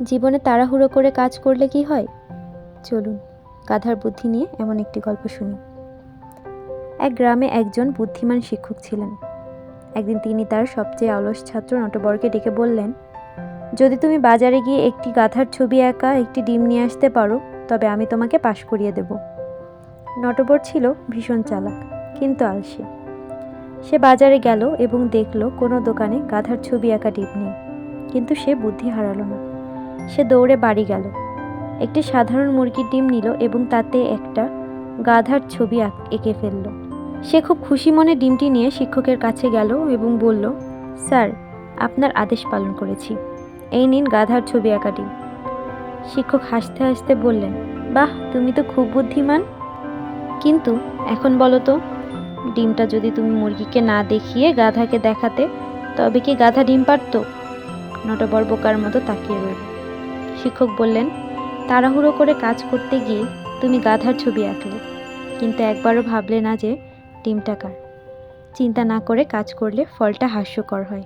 জীবনে তাড়াহুড়ো করে কাজ করলে কি হয়? চলুন গাধার বুদ্ধি নিয়ে এমন একটি গল্প শুনি। এক গ্রামে একজন বুদ্ধিমান শিক্ষক ছিলেন। একদিন তিনি তার সবচেয়ে অলস ছাত্র নটবরকে ডেকে বললেন, যদি তুমি বাজারে গিয়ে একটি গাধার ছবি আঁকা একটি ডিম নিয়ে আসতে পারো, তবে আমি তোমাকে পাশ করিয়ে দেব। নটবর ছিল ভীষণ চালাক কিন্তু আলসে। সে বাজারে গেল এবং দেখল কোনো দোকানে গাধার ছবি আঁকা ডিম নেই। কিন্তু সে বুদ্ধি হারালো না। সে দৌড়ে বাড়ি গেল, একটি সাধারণ মুরগির ডিম নিল এবং তাতে একটা গাধার ছবি এঁকে ফেলল। সে খুব খুশি মনে ডিমটি নিয়ে শিক্ষকের কাছে গেল এবং বলল, স্যার, আপনার আদেশ পালন করেছি, এই নিন গাধার ছবি আঁকা ডিম। শিক্ষক হাসতে হাসতে বললেন, বাহ, তুমি তো খুব বুদ্ধিমান। কিন্তু এখন বলো তো, ডিমটা যদি তুমি মুরগিকে না দেখিয়ে গাধাকে দেখাতে, তবে কি গাধা ডিম পারত? নটবর বোকার মতো তাকিয়ে রইল। শিক্ষক বললেন, তাড়াহুড়ো করে কাজ করতে গিয়ে তুমি গাধার ছবি আঁকলে, কিন্তু একবারও ভাবলে না যে ডিমটা কার। চিন্তা না করে কাজ করলে ফলটা হাস্যকর হয়।